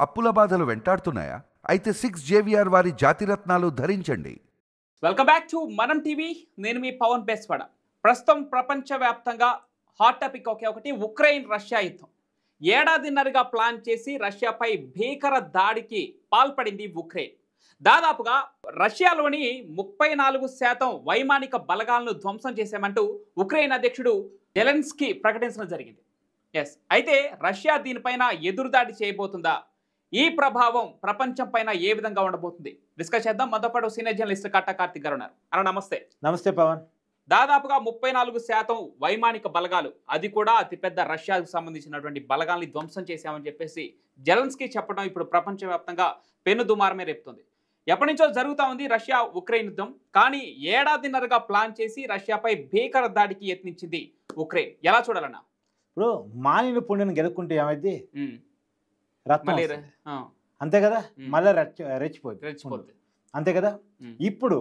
అప్పుల బాధలు వెంటాడుతున్నాయా? అయితే 6 JVR వారి జాతిరత్నాలు ధరించండి. వెల్కమ్ బ్యాక్ టు మనం టీవీ. నేను మీ పవన్ బేస్వాడ. ప్రస్తుతం ప్రపంచవ్యాప్తంగా హాట్ టాపిక్ ఒకటి ఉక్రెయిన్ రష్యా యుద్ధం. ఏడాదిన్నరగా ప్లాన్ చేసి రష్యాపై భీకర దాడికి పాల్పడింది ఉక్రెయిన్. దాదాపుగా రష్యాలోని 34% వైమానిక బలగాలను ధ్వంసం చేశామంటూ ఉక్రెయిన్ అధ్యక్షుడు జెలెన్స్కీ ప్రకటించడం జరిగింది. అయితే రష్యా దీనిపైన ఎదురుదాడి చేయబోతుందా? ఈ ప్రభావం ప్రపంచం పైన ఏ విధంగా ఉండబోతుంది డిస్కస్ చేద్దాం. మనతో పాటు సీనియర్ జర్నలిస్ట్ కట్టా కార్తిక్ గారు ఉన్నారు. అలా నమస్తే. నమస్తే పవన్. దాదాపుగా 34% వైమానిక బలగాలు, అది కూడా అతిపెద్ద రష్యాకు సంబంధించినటువంటి బలగాల్ని ధ్వంసం చేశామని చెప్పేసి జెలెన్స్కీ చెప్పడం ఇప్పుడు ప్రపంచవ్యాప్తంగా పెను దుమారమే రేపుతుంది. ఎప్పటి నుంచో జరుగుతూ ఉంది రష్యా ఉక్రెయిన్ యుద్ధం. కానీ ఏడాదిన్నరగా ప్లాన్ చేసి రష్యాపై భీకర దాడికి యత్నించింది ఉక్రెయిన్. ఎలా చూడాలన్నా? ఇప్పుడు మానిన పుణ్యను గెలుక్కుంటే ఏమైంది? రత్నం వస్తుంది. అంతే కదా, మళ్ళీ రెచ్చిపోతుంది. అంతే కదా. ఇప్పుడు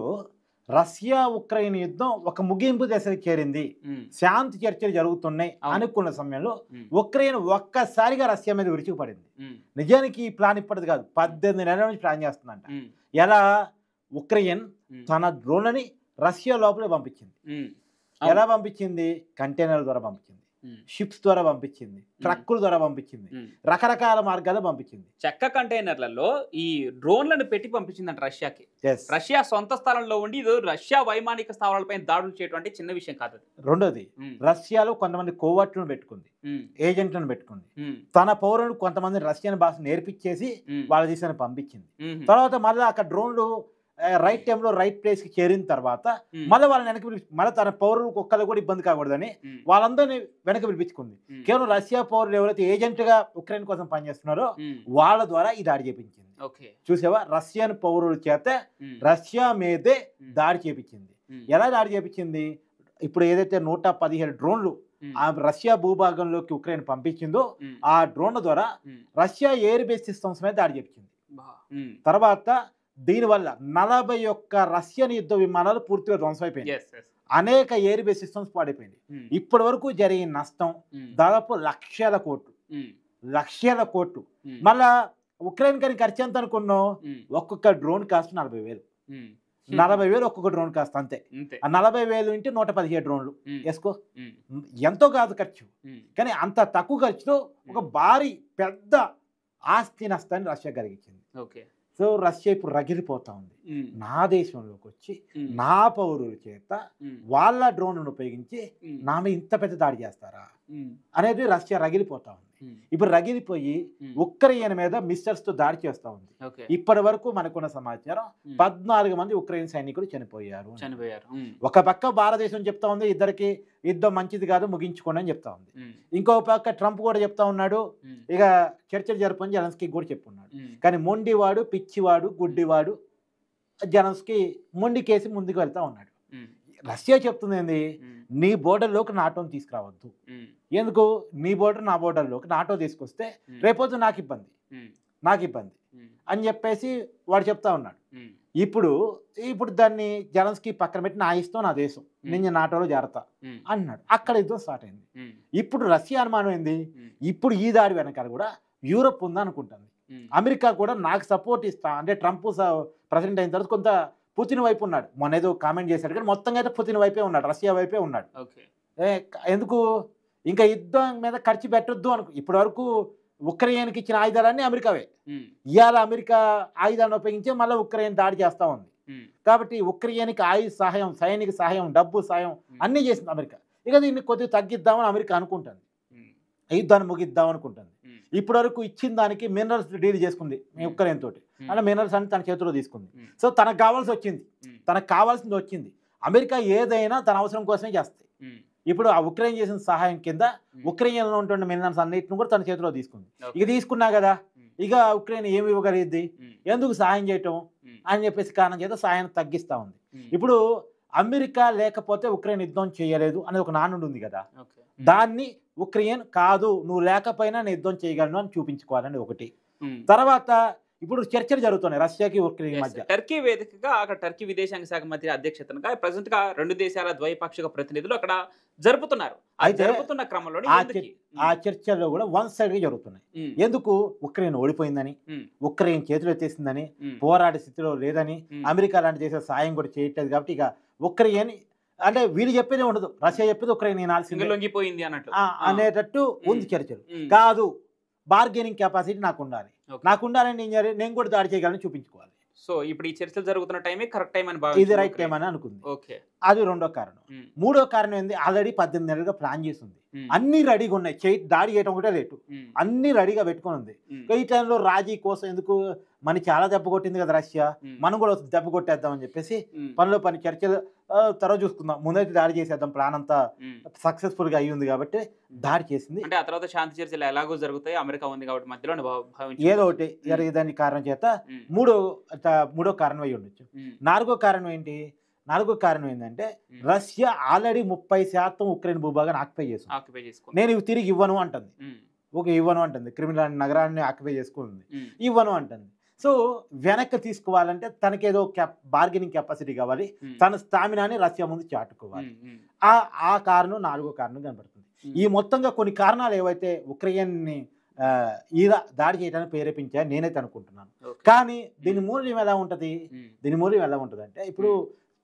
రష్యా ఉక్రెయిన్ యుద్ధం ఒక ముగింపు దశకి చేరింది, శాంతి చర్చలు జరుగుతున్నాయి అనుకున్న సమయంలో ఉక్రెయిన్ ఒక్కసారిగా రష్యా మీద విరుచుకుపడింది. నిజానికి ఈ ప్లాన్ ఇప్పటిది కాదు, 18 నెలల నుంచి ప్లాన్ చేస్తుందంట. ఎలా? ఉక్రెయిన్ తన డ్రోన్లని రష్యా లోపలే పంపించింది. ఎలా పంపించింది? కంటైనర్ల ద్వారా పంపించింది, షిప్స్ ద్వారా పంపించింది, ట్రక్కుల ద్వారా పంపించింది, రకరకాల మార్గాల్లో పంపించింది. చెక్క కంటైనర్లలో ఈ డ్రోన్లను పెట్టి పంపించిందంట రష్యాకి. రష్యా సొంత స్థలంలో ఉండి ఇది రష్యా వైమానిక స్థావరాలపై దాడులు చేయడం అంటే చిన్న విషయం కాదు. రెండోది, రష్యాలో కొంతమంది కోవర్ట్లను పెట్టుకుంది, ఏజెంట్లను పెట్టుకుంది, తన పౌరులకు కొంతమంది రష్యన్ భాష నేర్పించేసి వాళ్ళ దేశాన్ని పంపించింది. తర్వాత మళ్ళీ అక్కడ డ్రోన్లు రైట్ టైంలో రైట్ ప్లేస్ కి చేరిన తర్వాత మళ్ళీ వాళ్ళని వెనక్కి మళ్ళీ తన పౌరులకు ఒక్కళ్ళు కూడా ఇబ్బంది కాకూడదని వాళ్ళందరినీ వెనక్కి పిలిపించుకుంది. కేవలం రష్యా పౌరులు ఎవరైతే ఏజెంట్ గా ఉక్రెయిన్ కోసం పనిచేస్తున్నారో వాళ్ళ ద్వారా ఈ దాడి చేపించింది. చూసావా? రష్యన్ పౌరుల చేత రష్యా మీదే దాడి చేపించింది. ఎలా దాడి చేపించింది? ఇప్పుడు ఏదైతే 117 డ్రోన్లు ఆ రష్యా భూభాగంలోకి ఉక్రెయిన్ పంపించిందో ఆ డ్రోన్ల ద్వారా రష్యా ఎయిర్ బేస్ సిస్టమ్స్ మీద దాడి చేపించింది. తర్వాత దీనివల్ల 41 రష్యన్ యుద్ధ విమానాలు పూర్తిగా ధ్వంసమైపోయింది. అనేక ఎయిర్ బేస్ సిస్టమ్స్ పాడైపోయింది. ఇప్పటి వరకు జరిగిన నష్టం దాదాపు లక్షల కోట్లు. మళ్ళా ఉక్రెయిన్ కానీ ఖర్చు ఎంత అనుకున్నాం? ఒక్కొక్క డ్రోన్ కాస్ట్ 40,000 ఒక్కొక్క డ్రోన్ కాస్ట్. అంతే. ఆ 40,000 ఇంటి 117 డ్రోన్లు వేసుకో, ఎంతో కాదు ఖర్చు. కానీ అంత తక్కువ ఖర్చుతో ఒక భారీ పెద్ద ఆస్తి నష్టాన్ని రష్యా కలిగించింది. సో రష్యా ఇప్పుడు రగిలిపోతా ఉంది. నా దేశంలోకి వచ్చి నా పౌరుల చేత వాళ్ళ డ్రోన్లను ఉపయోగించి నా మీద ఇంత పెద్ద దాడి చేస్తారా అనేది రష్యా రగిలిపోతా ఉంది. ఇప్పుడు రగిలిపోయి ఉక్రెయిన్ మీద మిస్సైల్స్ తో దాడి చేస్తా ఉంది. ఇప్పటి వరకు మనకున్న సమాచారం 14 మంది ఉక్రెయిన్ సైనికులు చనిపోయారు. ఒక పక్క భారతదేశం చెప్తా ఉంది ఇద్దరికి యుద్ధం మంచిది కాదు, ముగించుకోండి అని చెప్తా ఉంది. ఇంకో పక్క ట్రంప్ కూడా చెప్తా ఉన్నాడు ఇక చర్చలు జరపని జెలెన్స్కీ కూడా చెప్పున్నాడు. కానీ మొండివాడు, పిచ్చివాడు, గుడ్డివాడు జెలెన్స్కీ మొండికేసి ముందుకు వెళ్తా ఉన్నాడు. రష్యా చెప్తుంది ఏంది? నీ బోర్డర్లోకి నాటోని తీసుకురావద్దు. ఎందుకు? నీ బోర్డర్ నా బోర్డర్లోకి నాటో తీసుకొస్తే రేపొద్దు నాకు ఇబ్బంది అని చెప్పేసి వాడు చెప్తా ఉన్నాడు. ఇప్పుడు దాన్ని జెలెన్స్కీ పక్కన పెట్టి నా ఇష్టం నా దేశం, నేను నాటోలో చేరతా అన్నాడు. అక్కడ యుద్ధం స్టార్ట్ అయింది. ఇప్పుడు రష్యా అనుమానం ఏంది? ఇప్పుడు ఈ దాడి వెనకాల కూడా యూరోప్ ఉందా అనుకుంటుంది. అమెరికా కూడా నాకు సపోర్ట్ ఇస్తా అంటే ట్రంప్ ప్రెసిడెంట్ అయిన తర్వాత కొంత పుతిన్ వైపు ఉన్నాడు. మొన్న ఏదో కామెంట్ చేశాడు కానీ మొత్తంగా అయితే పుతిన్ వైపే ఉన్నాడు, రష్యా వైపే ఉన్నాడు. ఎందుకు? ఇంకా యుద్ధం మీద ఖర్చు పెట్టొద్దు ఇప్పటి వరకు ఉక్రెయిన్కి ఇచ్చిన ఆయుధాలన్నీ అమెరికావే. ఇవాళ అమెరికా ఆయుధాలను ఉపయోగించి మళ్ళీ ఉక్రెయిన్ దాడి చేస్తా ఉంది. కాబట్టి ఉక్రెయిన్కి ఆయుధ సహాయం, సైనిక సహాయం, డబ్బు సహాయం అన్నీ చేసింది అమెరికా. ఇక దీన్ని కొద్దిగా తగ్గిద్దామని అమెరికా అనుకుంటుంది, యుద్ధాన్ని ముగిద్దాం అనుకుంటుంది. ఇప్పటి వరకు ఇచ్చిన దానికి మినరల్స్ డీల్ చేసుకుంది ఉక్రెయిన్ తోటి, అలా మినరల్స్ అని తన చేతిలో తీసుకుంది. సో తనకు కావాల్సింది వచ్చింది. అమెరికా ఏదైనా తన అవసరం కోసమే చేస్తాయి. ఇప్పుడు ఆ ఉక్రెయిన్ చేసిన సహాయం కింద ఉక్రెయిన్లో ఉంటున్న మినరల్స్ అన్నిటిని కూడా తన చేతిలో తీసుకుంది. ఇక తీసుకున్నా కదా, ఇక ఉక్రెయిన్ ఏమి ఇవ్వగలిగింది, ఎందుకు సహాయం చేయటం అని చెప్పేసి కారణం చేత సహాయాన్ని తగ్గిస్తా ఉంది. ఇప్పుడు అమెరికా లేకపోతే ఉక్రెయిన్ యుద్ధం చేయలేదు అనేది ఒక నానుడు ఉంది కదా, దాన్ని ఉక్రెయిన్ కాదు నువ్వు లేకపోయినా నేను యుద్ధం చేయగలను అని చూపించుకోవాలని ఒకటి. తర్వాత ఇప్పుడు చర్చలు జరుగుతున్నాయి రష్యాకి ఉక్రెయిన్ మధ్య. టర్కీ వేదికగా అక్కడ టర్కీ విదేశాంగ శాఖ మంత్రి అధ్యక్షతగా ప్రెసెంట్ గా 2 దేశాల ద్వైపాక్షిక ప్రతినిధులు అక్కడ జరుపుతున్నారు. అయితే జరుపుతున్న క్రమంలో ఆ చర్చల్లో కూడా వన్ సైడ్ గా జరుగుతున్నాయి. ఎందుకు ఉక్రెయిన్ ఓడిపోయిందని, ఉక్రెయిన్ చేతులు ఎత్తేసిందని, పోరాడే స్థితిలో లేదని, అమెరికా లాంటి దేశాల సాయం కూడా చేయట్లేదు కాబట్టి ఇక ఉక్రెయిన్ అంటే వీళ్ళు చెప్పేదే ఉండదు, రష్యా చెప్పేది ఉక్రెయిన్ లొంగిపోయింది అన్నట్టు అనేటట్టు ఉంది చర్చలు. కాదు, బార్గెనింగ్ కెపాసిటీ నాకు ఉండాలని ఏం చేయాలి, నేను కూడా దాడి చేయగలని చూపించుకోవాలి. సో ఇప్పుడు ఈ చర్చలు జరుగుతున్న టైమే కరెక్ట్ టైం అని ఇది రైట్ టైం అని అనుకుంది. అది రెండో కారణం. మూడో కారణం ఏంది, ఆల్రెడీ 18 నెలలుగా ప్లాన్ చేసింది, అన్ని రెడీగా ఉన్నాయి, దాడి చేయడం ఒకటే లేటు, అన్ని రెడీగా పెట్టుకుని ఉంది. ఈ టైంలో రాజీ కోసం ఎందుకు, మనకి చాలా దెబ్బ కొట్టింది కదా రష్యా, మనం కూడా దెబ్బ కొట్టేద్దాం అని చెప్పేసి పనిలో పని చర్చలు తర్వాత చూసుకుందాం, ముందైతే దాడి చేసేద్దాం, ప్లాన్ అంతా సక్సెస్ఫుల్ గా అయ్యి ఉంది కాబట్టి దాడి చేసింది. అంటే ఆ తర్వాత శాంతి చర్చలు ఎలాగో జరుగుతాయి, అమెరికా ఉంది కాబట్టి మధ్యలో ఏదో ఒకటి జరిగేదాని కారణం చేత మూడో కారణం అయ్యి ఉండొచ్చు. నాలుగో కారణం ఏంటంటే రష్యా ఆల్రెడీ 30% ఉక్రెయిన్ భూభాగాన్ని ఆక్యుపై చేసుకుంది. నేను ఇవి తిరిగి ఇవ్వను అంటుంది, క్రిమినల్ నగరాన్ని ఆక్యుపై చేసుకుంది, ఇవ్వను అంటుంది. సో వెనక్కి తీసుకోవాలంటే తనకేదో బార్గెనింగ్ కెపాసిటీ కావాలి, తన స్టామినాని రష్యా ముందు చాటుకోవాలి. ఆ కారణం నాలుగో కారణం కనబడుతుంది. ఈ మొత్తంగా కొన్ని కారణాలు ఏవైతే ఉక్రెయిన్ని ఈ దాడి చేయడానికి ప్రేరేపించాయని నేనైతే అనుకుంటున్నాను. కానీ దీని మూల్యం ఎలా ఉంటుంది అంటే ఇప్పుడు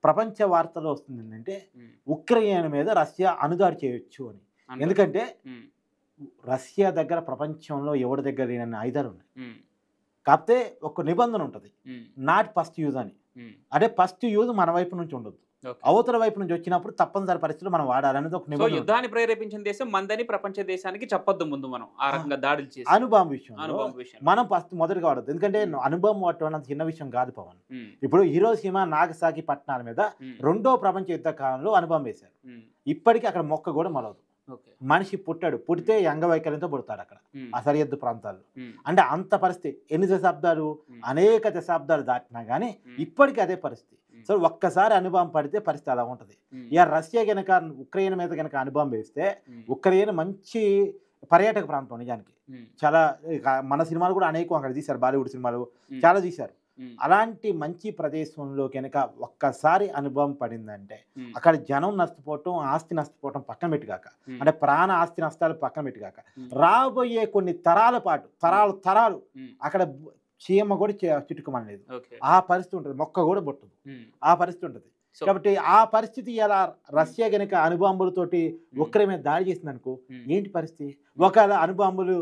ప్రపంచ వార్తలో వస్తుంది ఏంటంటే ఉక్రెయిన్ మీద రష్యా అణుదాడి చేయొచ్చు అని. ఎందుకంటే రష్యా దగ్గర ప్రపంచంలో ఎవరి దగ్గర లేనన్ని ఆయుధాలు ఉన్నాయి. కాకపోతే ఒక నిబంధన ఉంటుంది, నాట్ ఫస్ట్ యూజ్ అని. అంటే ఫస్ట్ యూజ్ మన వైపు నుంచి ఉండదు, అవతల వైపు నుంచి వచ్చినప్పుడు తప్పనిసరి పరిస్థితులు మనం వాడాలనేది ఒక నిబంధన. యుద్ధాన్ని ప్రేరేపించిన దేశం మందని ప్రపంచ దేశానికి చెప్పొద్దు ముందు, మనం ఆ రకంగా దాడులు చేసి అనుభవం విషయం మనం ఫస్ట్ మొదటిగా వాడద్దు. ఎందుకంటే అనుభవం వాడటం అంత చిన్న విషయం కాదు పవన్. ఇప్పుడు హిరోషిమా నాగసాకి పట్టణాల మీద 2వ ప్రపంచ యుద్ధ కాలంలో అనుభవం వేశారు. ఇప్పటికీ అక్కడ మొక్క కూడా మొలవదు. మనిషి పుట్టితే అంగవైకల్యంతో పుడతాడు అక్కడ ఆ సరిహద్దు ప్రాంతాల్లో. అంటే అంత పరిస్థితి ఎన్ని దశాబ్దాలు, అనేక దశాబ్దాలు దాటినా కానీ ఇప్పటికీ అదే పరిస్థితి. సో ఒక్కసారి అనుభవం పడితే పరిస్థితి అలా ఉంటుంది. ఇక రష్యా కనుక ఉక్రెయిన్ మీద కనుక అనుభవం వేస్తే ఉక్రెయిన్ మంచి పర్యాటక ప్రాంతం, నిజానికి చాలా మన సినిమాలు కూడా అనేకం అక్కడ తీశారు, బాలీవుడ్ సినిమాలు చాలా తీశారు. అలాంటి మంచి ప్రదేశంలో కనుక ఒక్కసారి అనుభవం పడిందంటే అక్కడ జనం నష్టపోవటం, ఆస్తి నష్టపోవటం పక్కన పెట్టిగాక, అంటే ప్రాణ ఆస్తి నష్టాలు పక్కన పెట్టిగాక, రాబోయే కొన్ని తరాల పాటు తరాలు అక్కడ చీమ కూడా చిట్టుకోమనలేదు, ఆ పరిస్థితి ఉంటుంది, మొక్క కూడా పుట్టదు, ఆ పరిస్థితి ఉంటుంది. కాబట్టి ఆ పరిస్థితి ఎలా రష్యా కనుక అణుబాంబులతోటి ఉక్రెయిన్ మీద దాడి చేసింది అనుకో, ఏంటి పరిస్థితి? ఒకవేళ అణుబాంబులు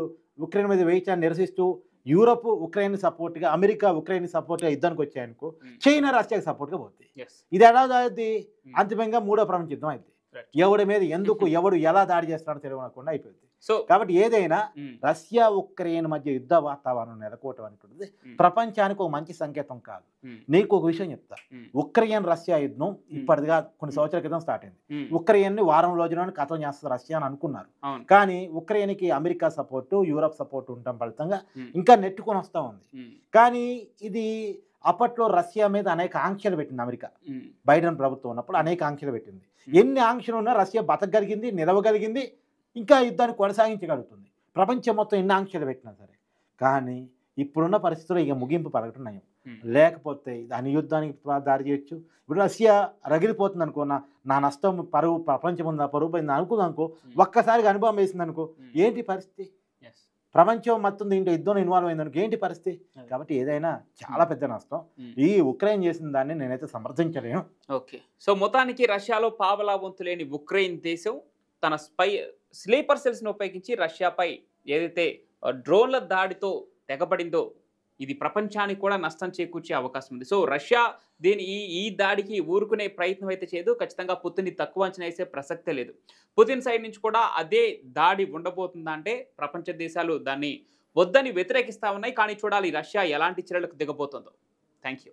ఉక్రెయిన్ మీద వేయించాలని నిరసిస్తూ యూరోప్ ఉక్రెయిన్ సపోర్ట్ గా, అమెరికా ఉక్రెయిన్ సపోర్ట్ గా యుద్ధానికి వచ్చాయనుకో, చైనా రష్యాకి సపోర్ట్ గా పోతుంది. ఇది ఎలా అవుతుంది? అంతిమంగా 3వ ప్రపంచ యుద్ధం అయింది. ఎవడి మీద ఎందుకు ఎవడు ఎలా దాడి చేస్తున్నాడో తెలియకుండా అయిపోయింది. సో కాబట్టి ఏదైనా రష్యా ఉక్రెయిన్ మధ్య యుద్ధ వాతావరణం నెలకోవటం అనేటువంటిది ప్రపంచానికి ఒక మంచి సంకేతం కాదు. నీకు ఒక విషయం చెప్తా, ఉక్రెయిన్ రష్యా యుద్ధం ఇప్పటిగా కొన్ని సంవత్సరాల క్రితం స్టార్ట్ అయింది. ఉక్రెయిన్ ని వారం రోజుల్లోనే ఖతం చేస్తుంది రష్యా అని అనుకున్నారు. కానీ ఉక్రెయిన్ కి అమెరికా సపోర్టు, యూరప్ సపోర్ట్ ఉండటం ఫలితంగా ఇంకా నెట్టుకొని వస్తూ ఉంది. కానీ ఇది అప్పట్లో రష్యా మీద అనేక ఆంక్షలు పెట్టింది అమెరికా, బైడెన్ ప్రభుత్వం ఉన్నప్పుడు అనేక ఆంక్షలు పెట్టింది. ఎన్ని ఆంక్షలు ఉన్నా రష్యా బతకగలిగింది, నిలవగలిగింది, ఇంకా యుద్ధాన్ని కొనసాగించగలుగుతుంది. ప్రపంచం మొత్తం ఎన్ని ఆంక్షలు పెట్టినా సరే. కానీ ఇప్పుడున్న పరిస్థితుల్లో ఇక ముగింపు పలకటం, లేకపోతే దాని యుద్ధానికి దారి చేయొచ్చు. ఇప్పుడు రష్యా రగిలిపోతుంది అనుకో, నా నష్టం పరువు ప్రపంచం ఉందా, పరువు పోయింది అనుకుందాం అనుకో, ఒక్కసారిగా అనుభవం వేసింది అనుకో, ఏంటి పరిస్థితి? ప్రపంచం మొత్తం దీంట్లో యుద్ధంలో ఇన్వాల్వ్ అయిందనుకో ఏంటి పరిస్థితి? కాబట్టి ఏదైనా చాలా పెద్ద నష్టం. ఈ ఉక్రెయిన్ చేసిన దాన్ని నేనైతే సమర్థించలేను. ఓకే, సో మొత్తానికి రష్యాలో పావలా వంతు లేని ఉక్రెయిన్ దేశం తన స్లీపర్ సెల్స్ను ఉపయోగించి రష్యాపై ఏదైతే డ్రోన్ల దాడితో తెగబడిందో ఇది ప్రపంచానికి కూడా నష్టం చేకూర్చే అవకాశం ఉంది. సో రష్యా ఈ దాడికి ఊరుకునే ప్రయత్నం అయితే చేయదు. ఖచ్చితంగా పుతిన్ని తక్కువ అంచనా వేసే ప్రసక్తే లేదు. పుతిన్ సైడ్ నుంచి కూడా అదే దాడి ఉండబోతుందా అంటే ప్రపంచ దేశాలు దాన్ని వద్దని వ్యతిరేకిస్తా ఉన్నాయి. కానీ చూడాలి రష్యా ఎలాంటి చర్యలకు దిగబోతుందో. Thank you.